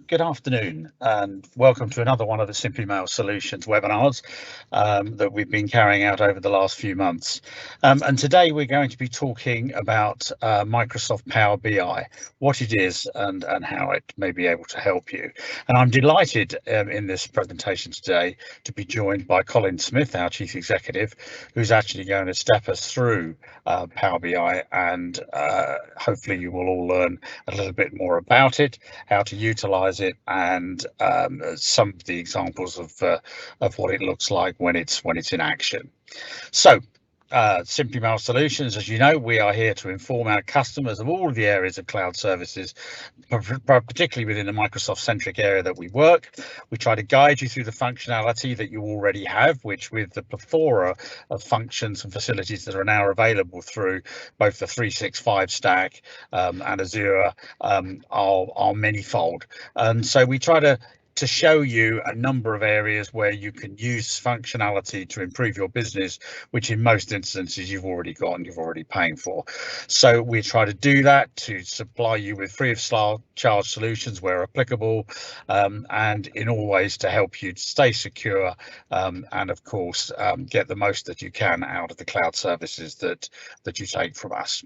Good afternoon, and welcome to another one of the Simply Mail Solutions webinars that we've been carrying out over the last few months. And today we're going to be talking about Microsoft Power BI, what it is and how it may be able to help you. And I'm delighted in this presentation today to be joined by Colin Smith, our Chief Executive, who's actually going to step us through Power BI, and hopefully you will all learn a little bit more about it, how to utilize it, and some of the examples of what it looks like when it's in action. So Simply Mail Solutions, as you know, we are here to inform our customers of all of the areas of cloud services, particularly within the Microsoft centric area that we work. We try to guide you through the functionality that you already have, which with the plethora of functions and facilities that are now available through both the 365 stack and Azure are manyfold. And so we try to show you a number of areas where you can use functionality to improve your business, which in most instances you've already got and you're already paying for. So we try to do that to supply you with free of charge solutions where applicable, and in all ways to help you stay secure, and of course get the most that you can out of the cloud services that you take from us.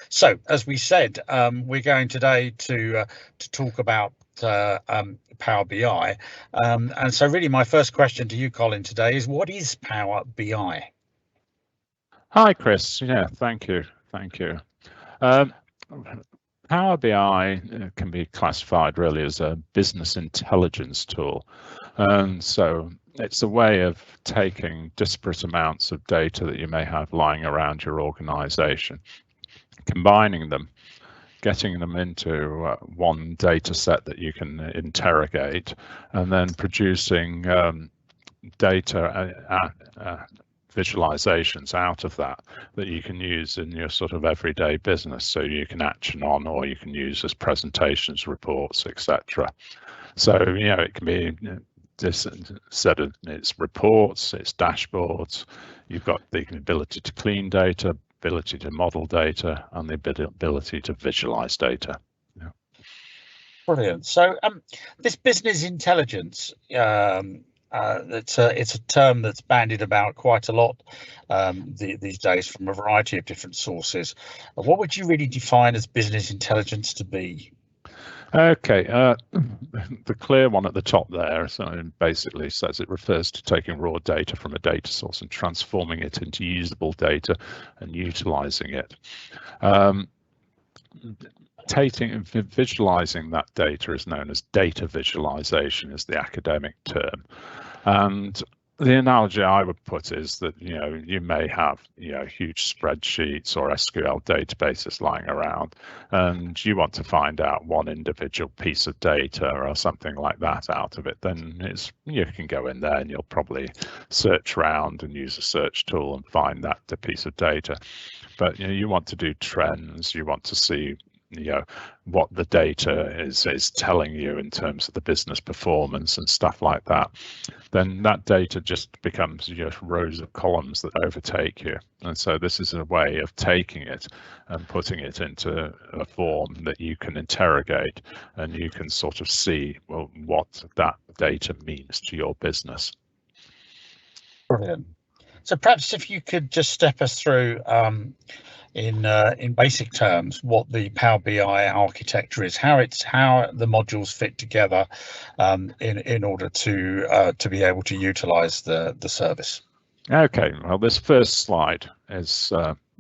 So as we said, we're going today to talk about Power BI, and so really my first question to you, Colin, today is, what is Power BI? Hi, Chris. Yeah, thank you. Power BI can be classified really as a business intelligence tool, and so it's a way of taking disparate amounts of data that you may have lying around your organization, combining them, getting them into one data set that you can interrogate, and then producing data visualizations out of that you can use in your sort of everyday business, so you can action on, or you can use as presentations, reports, etc. So it can be this set of it's reports, it's dashboards. You've got the ability to clean data, ability to model data, and the ability to visualize data. Yeah. Brilliant. So this business intelligence, it's a term that's bandied about quite a lot these days from a variety of different sources. What would you really define as business intelligence to be? Okay, the clear one at the top there, so basically says it refers to taking raw data from a data source and transforming it into usable data and utilizing it. Visualizing that data is known as data visualization, is the academic term. And the analogy I would put is that you may have huge spreadsheets or SQL databases lying around, and you want to find out one individual piece of data or something like that out of it. Then you can go in there and you'll probably search around and use a search tool and find that piece of data. But you want to do trends. You want to see what the data is telling you in terms of the business performance and stuff like that. Then that data just becomes rows of columns that overtake you. And so this is a way of taking it and putting it into a form that you can interrogate, and you can sort of see, well, what that data means to your business. Brilliant. So perhaps if you could just step us through in basic terms what the Power BI architecture is, how the modules fit together in order to be able to utilize the service. Okay, well, this first slide is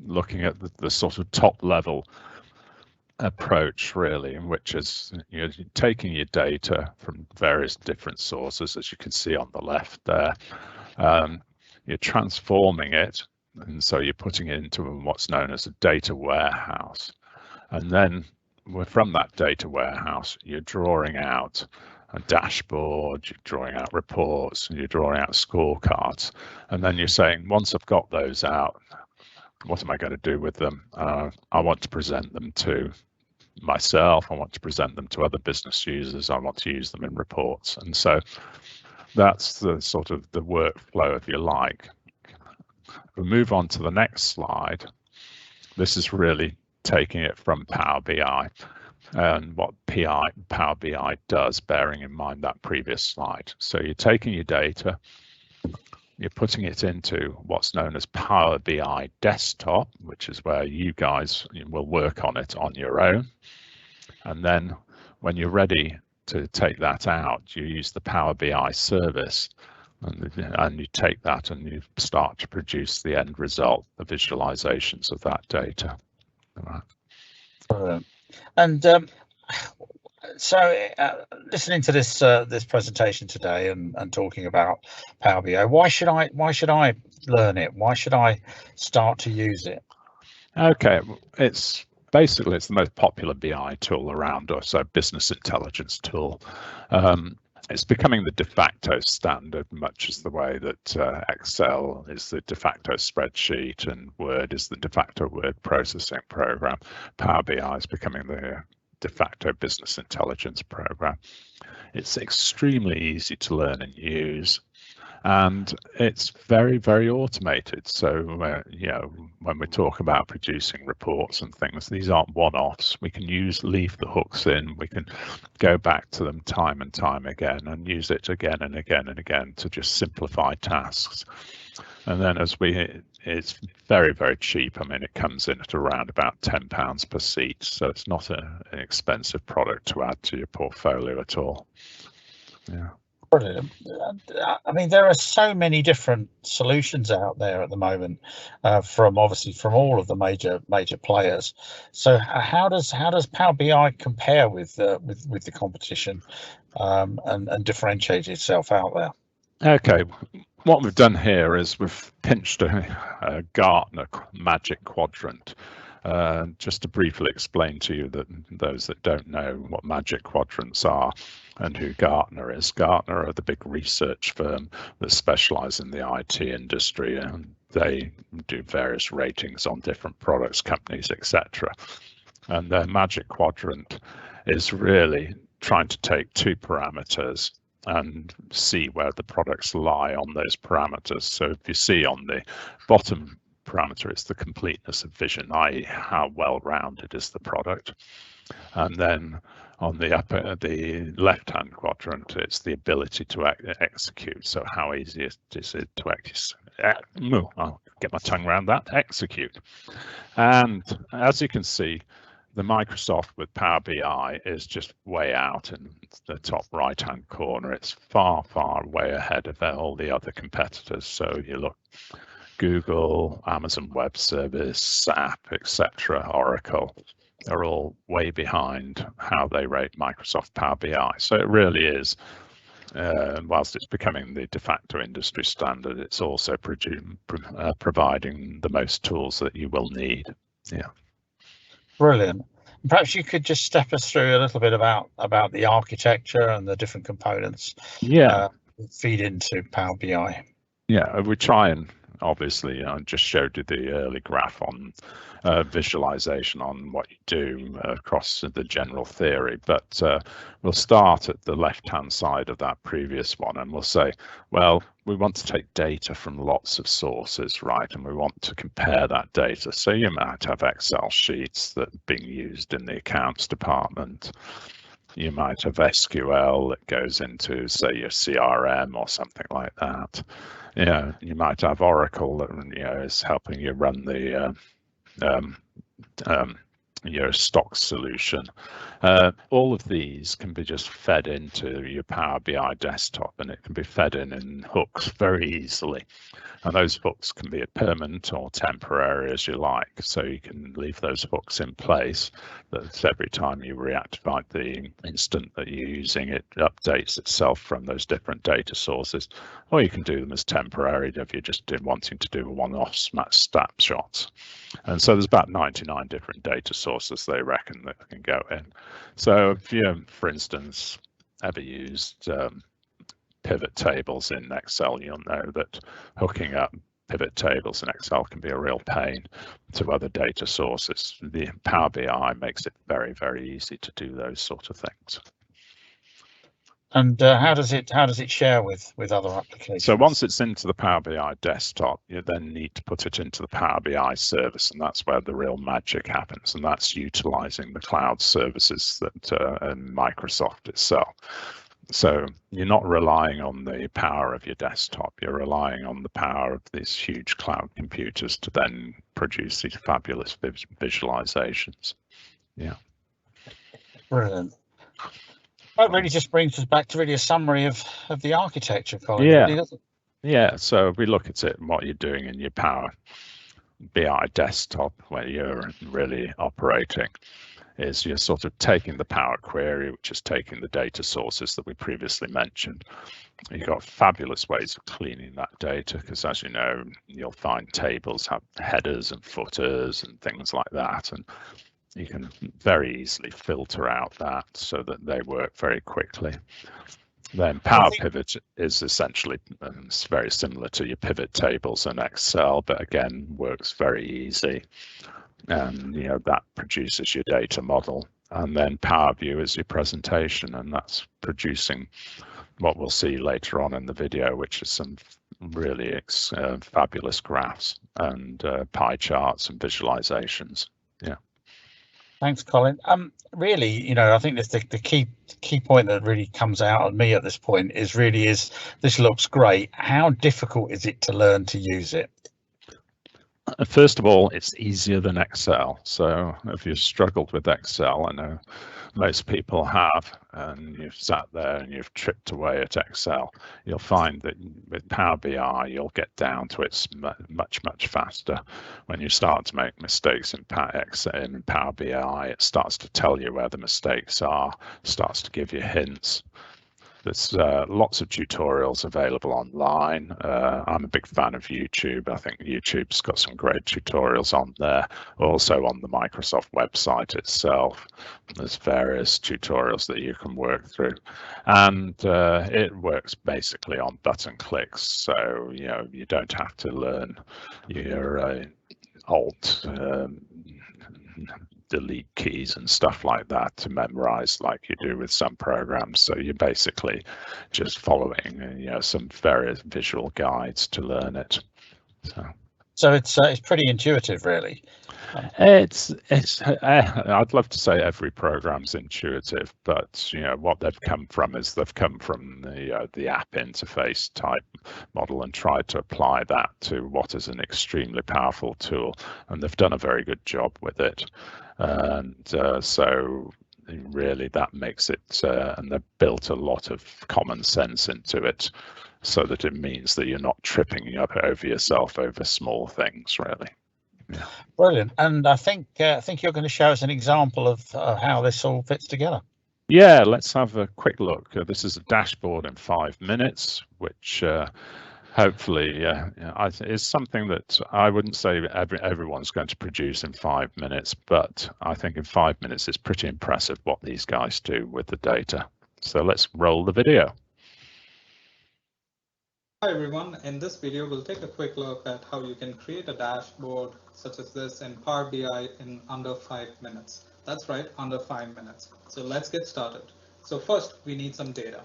looking at the sort of top level approach, really, which is taking your data from various different sources, as you can see on the left there. You're transforming it, and so you're putting it into what's known as a data warehouse. And then from that data warehouse, you're drawing out a dashboard, you're drawing out reports, and you're drawing out scorecards. And then you're saying, once I've got those out, what am I going to do with them? I want to present them to myself. I want to present them to other business users. I want to use them in reports. And so that's the sort of the workflow, if you like. We'll move on to the next slide. This is really taking it from Power BI. and what Power BI does, bearing in mind that previous slide. So you're taking your data, you're putting it into what's known as Power BI Desktop, which is where you guys will work on it on your own. And then when you're ready to take that out, you use the Power BI service, and you take that and you start to produce the end result, the visualizations of that data. Right. And so listening to this this presentation today and talking about Power BI, why should I learn it? Why should I start to use it? Okay, it's basically the most popular BI tool around, or so business intelligence tool. It's becoming the de facto standard, much as the way that Excel is the de facto spreadsheet and Word is the de facto word processing program. Power BI is becoming the de facto business intelligence program. It's extremely easy to learn and use, and it's very, very automated. So, you know, when we talk about producing reports and things, these aren't one-offs. We can leave the hooks in. We can go back to them time and time again and use it again and again and again to just simplify tasks. And then it's very, very cheap. I mean, it comes in at around about £10 per seat. So it's not an expensive product to add to your portfolio at all. Yeah. Brilliant. I mean, there are so many different solutions out there at the moment, from all of the major players. So how does Power BI compare with the competition, and differentiate itself out there? Okay, what we've done here is we've pinched a Gartner Magic Quadrant. Just to briefly explain to you that those that don't know what Magic Quadrants are and who Gartner is. Gartner are the big research firm that specialize in the IT industry, and they do various ratings on different products, companies, etc. And their Magic Quadrant is really trying to take two parameters and see where the products lie on those parameters. So if you see on the bottom parameter, it's the completeness of vision, i.e. how well-rounded is the product. And then on the left-hand quadrant, it's the ability to execute. So how easy is it to I'll get my tongue around that, execute. And as you can see, the Microsoft with Power BI is just way out in the top right-hand corner. It's far, far way ahead of all the other competitors. So you look, Google, Amazon Web Service, SAP, etc., Oracle, are all way behind how they rate Microsoft Power BI. So it really is, whilst it's becoming the de facto industry standard, it's also providing the most tools that you will need. Yeah. Brilliant. Perhaps you could just step us through a little bit about the architecture and the different components that feed into Power BI. Yeah, we try and obviously, I just showed you the early graph on visualization on what you do across the general theory, but we'll start at the left-hand side of that previous one, and we'll say, well, we want to take data from lots of sources, right? And we want to compare that data. So you might have Excel sheets that are being used in the accounts department. You might have SQL that goes into, say, your CRM or something like that. Yeah, you might have Oracle that is helping you run the your stock solution. All of these can be just fed into your Power BI desktop, and it can be fed in hooks very easily. And those hooks can be permanent or temporary as you like. So you can leave those hooks in place that every time you reactivate the instant that you're using it, updates itself from those different data sources. Or you can do them as temporary if you're just wanting to do one-off snapshots. And so there's about 99 different data sources they reckon that can go in. So if you, for instance, ever used pivot tables in Excel, you'll know that hooking up pivot tables in Excel can be a real pain to other data sources. The Power BI makes it very, very easy to do those sort of things. And how does it share with other applications? So once it's into the Power BI desktop, you then need to put it into the Power BI service, and that's where the real magic happens, and that's utilizing the cloud services that Microsoft itself. So you're not relying on the power of your desktop, you're relying on the power of these huge cloud computers to then produce these fabulous visualizations. Yeah. Brilliant. That really just brings us back to really a summary of the architecture, Colin. Yeah. Really, doesn't it? Yeah, so if we look at it and what you're doing in your Power BI desktop, where you're really operating, is you're sort of taking the Power Query, which is taking the data sources that we previously mentioned. You've got fabulous ways of cleaning that data, because as you know, you'll find tables have headers and footers and things like that, and you can very easily filter out that so that they work very quickly. Then Power Pivot is essentially very similar to your pivot tables in Excel, but again, works very easy. And that produces your data model. And then Power View is your presentation, and that's producing what we'll see later on in the video, which is some really fabulous graphs and pie charts and visualizations. Yeah. Thanks, Colin. Really, I think that's the key point that really comes out of me at this point is this looks great. How difficult is it to learn to use it? First of all, it's easier than Excel. So if you've struggled with Excel, I know most people have, and you've sat there and you've tripped away at Excel, you'll find that with Power BI, you'll get down to it much, much faster. When you start to make mistakes in Power BI, it starts to tell you where the mistakes are, starts to give you hints. There's lots of tutorials available online. I'm a big fan of YouTube. I think YouTube's got some great tutorials on there. Also on the Microsoft website itself, there's various tutorials that you can work through. And it works basically on button clicks. So, you don't have to learn your Alt delete keys and stuff like that to memorize like you do with some programs. So you're basically just following some various visual guides to learn it. So it's pretty intuitive, really. It's I'd love to say every program's intuitive, but what they've come from is they've come from the app interface type model and tried to apply that to what is an extremely powerful tool, and they've done a very good job with it. And so really that makes it, and they've built a lot of common sense into it, so that it means that you're not tripping up over yourself over small things, really. Yeah. Brilliant. And I think you're going to show us an example of how this all fits together. Yeah, let's have a quick look. This is a dashboard in 5 minutes, which hopefully is something that I wouldn't say everyone's going to produce in 5 minutes, but I think in 5 minutes it's pretty impressive what these guys do with the data. So let's roll the video. Hi everyone, in this video we'll take a quick look at how you can create a dashboard such as this in Power BI in under 5 minutes. That's right, under 5 minutes. So let's get started. So first we need some data.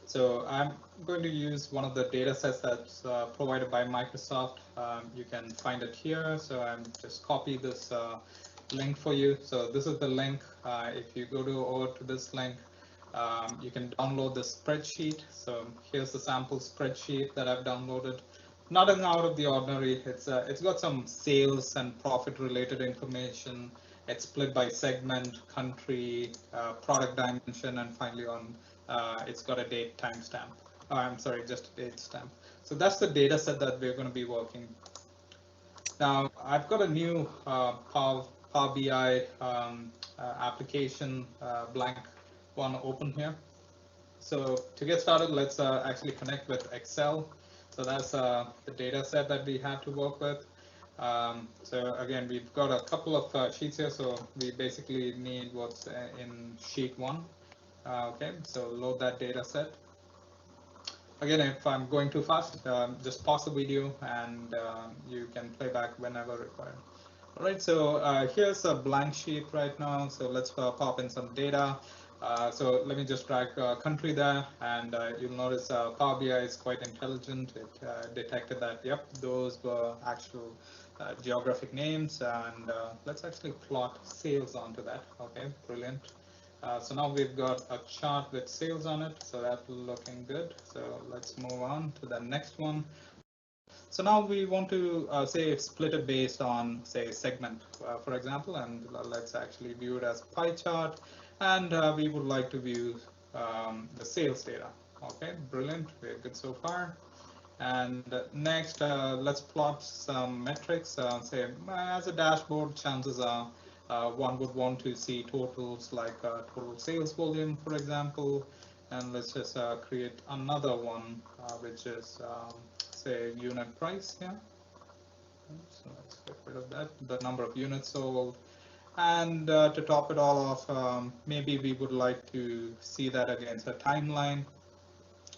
So I'm going to use one of the data sets that's provided by Microsoft. You can find it here. So I'm just copy this link for you. So this is the link. If you go over to this link, you can download the spreadsheet. So here's the sample spreadsheet that I've downloaded. Nothing out of the ordinary. It's got some sales and profit related information. It's split by segment, country, product dimension, and finally on it's got a date timestamp. I'm sorry, just a date stamp. So that's the data set that we're going to be working. Now I've got a new Power BI application blank one open here. So to get started, let's actually connect with Excel. So that's the data set that we have to work with. So again, we've got a couple of sheets here. So we basically need what's in sheet 1. Okay, so load that data set. Again, if I'm going too fast, just pause the video and you can play back whenever required. All right, so here's a blank sheet right now. So let's pop in some data. So let me just drag country there, and you'll notice Power BI is quite intelligent. It detected that, yep, those were actual geographic names, and let's actually plot sales onto that. Okay, brilliant. So now we've got a chart with sales on it, so that's looking good. So let's move on to the next one. So now we want to say split it based on, say, segment, for example, and let's actually view it as pie chart, and we would like to view the sales data. Okay, brilliant, we're good so far. And next, let's plot some metrics. Say, as a dashboard, chances are one would want to see totals like total sales volume, for example. And let's just create another one, which is, say, unit price here. So let's get rid of that, the number of units sold. And to top it all off, maybe we would like to see that against a timeline.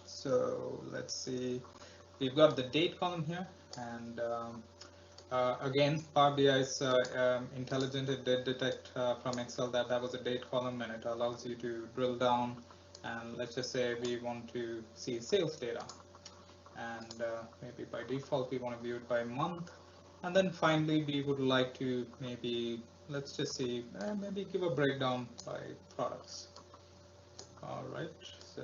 So let's see. We've got the date column here, and again, Power BI is intelligent. It did detect from Excel that that was a date column, and it allows you to drill down. And let's just say we want to see sales data, and maybe by default we want to view it by month. And then finally, we would like to maybe, let's just see, maybe give a breakdown by products. All right, so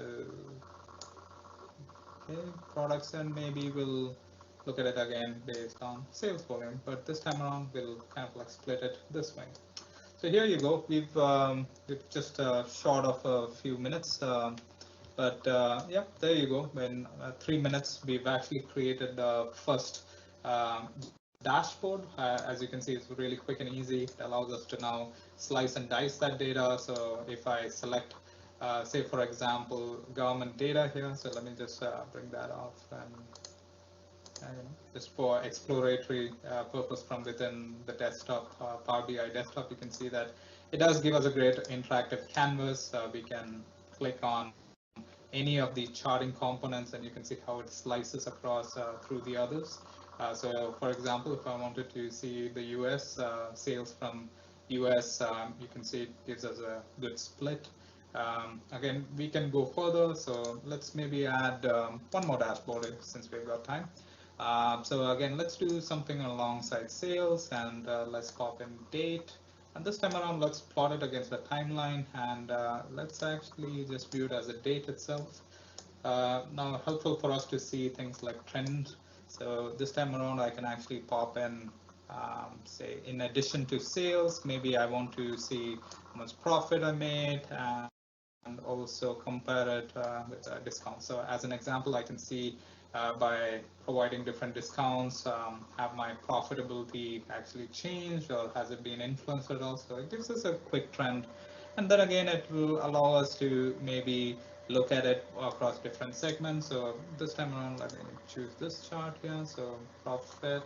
okay, products, and maybe we'll look at it again based on sales volume, but this time around we'll kind of like split it this way. So here you go. We've just short of a few minutes, but yeah, there you go. In 3 minutes, we've actually created the first dashboard. As you can see, it's really quick and easy. It allows us to now slice and dice that data. So if I select say, for example, government data here. So let me just bring that off, and just for exploratory purpose from within the desktop, Power BI desktop, you can see that it does give us a great interactive canvas. We can click on any of the charting components, and you can see how it slices across through the others. So for example, if I wanted to see the US sales from US, you can see it gives us a good split. Again, we can go further, so let's maybe add one more dashboard since we've got time. So again, let's do something alongside sales, and let's pop in date. And this time around, let's plot it against the timeline, and let's actually just view it as a date itself. Now, helpful for us to see things like trends. So this time around, I can actually pop in, say, in addition to sales, maybe I want to see how much profit I made, and also compare it with a discount. So as an example, I can see by providing different discounts, have my profitability actually changed, or has it been influenced at all? So it gives us a quick trend. And then again, it will allow us to maybe look at it across different segments. So this time around, let me choose this chart here. So profit,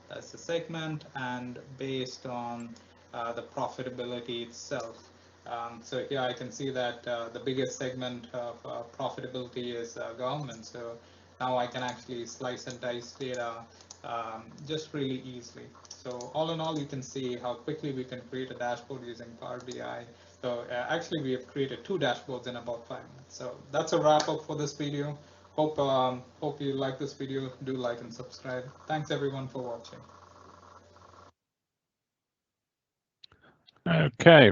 that's the segment, and based on the profitability itself. So here I can see that the biggest segment of profitability is government. So now I can actually slice and dice data just really easily. So all in all, you can see how quickly we can create a dashboard using Power BI. So actually, we have created 2 dashboards in about 5 minutes. So that's a wrap up for this video. Hope you like this video. Do like and subscribe. Thanks everyone for watching. Okay,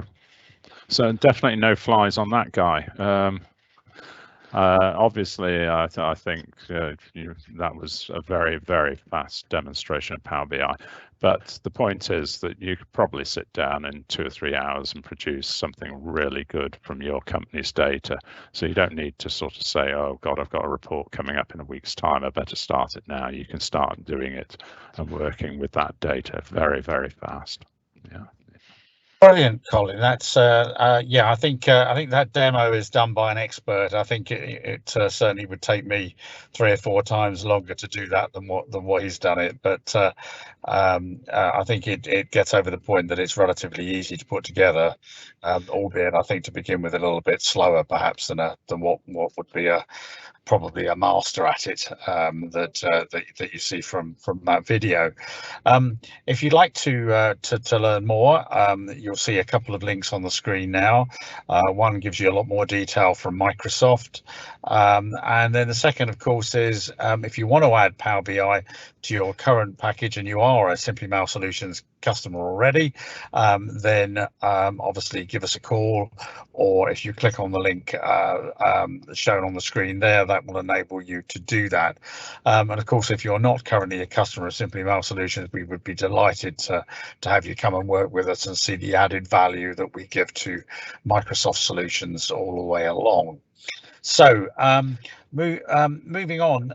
so definitely no flies on that guy. Obviously, I think that was a very, very fast demonstration of Power BI. But the point is that you could probably sit down in 2 or 3 hours and produce something really good from your company's data. So you don't need to sort of say, oh, God, I've got a report coming up in a week's time. I better start it now. You can start doing it and working with that data very, very fast. Yeah. Brilliant, Colin. That's yeah. I think that demo is done by an expert. I think it certainly would take me 3 or 4 times longer to do that than what he's done it. But I think it gets over the point that it's relatively easy to put together, albeit I think to begin with a little bit slower perhaps than what would be probably a master at it, that you see from that video. If you'd like to learn more, you'll see a couple of links on the screen now. One gives you a lot more detail from Microsoft, and then the second, of course, is if you want to add Power BI to your current package and you are a Simply Mail Solutions customer already, then obviously give us a call, or if you click on the link shown on the screen there, that will enable you to do that. And of course, if you're not currently a customer of Simply Mail Solutions, we would be delighted to have you come and work with us and see the added value that we give to Microsoft solutions all the way along. So moving on,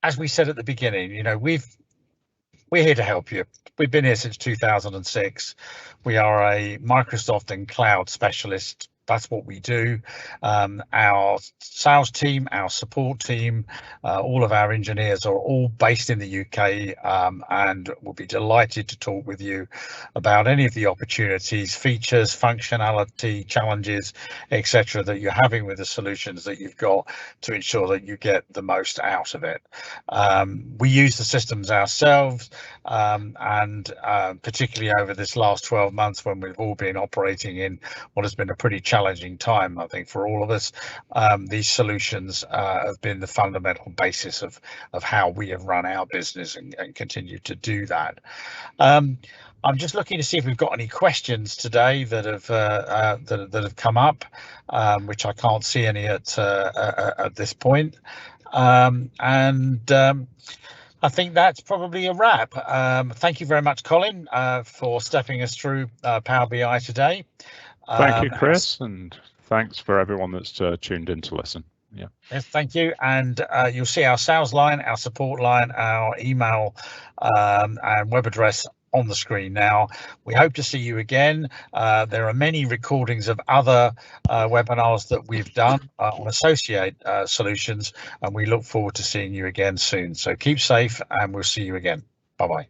as we said at the beginning, you know, we're here to help you. We've been here since 2006. We are a Microsoft and cloud specialist. That's what we do. Our sales team, our support team, all of our engineers are all based in the UK, and we'll be delighted to talk with you about any of the opportunities, features, functionality, challenges, etc. that you're having with the solutions that you've got to ensure that you get the most out of it. We use the systems ourselves, and particularly over this last 12 months when we've all been operating in what has been a pretty challenging time, I think, for all of us. These solutions have been the fundamental basis of how we have run our business and continue to do that. I'm just looking to see if we've got any questions today that have come up, which I can't see any at this point. I think that's probably a wrap. Thank you very much, Colin, for stepping us through Power BI today. Thank you, Chris, and thanks for everyone that's tuned in to listen. Yeah. Yes, thank you. And you'll see our sales line, our support line, our email and web address on the screen now. We hope to see you again. There are many recordings of other webinars that we've done on Associate Solutions, and we look forward to seeing you again soon. So keep safe, and we'll see you again. Bye-bye.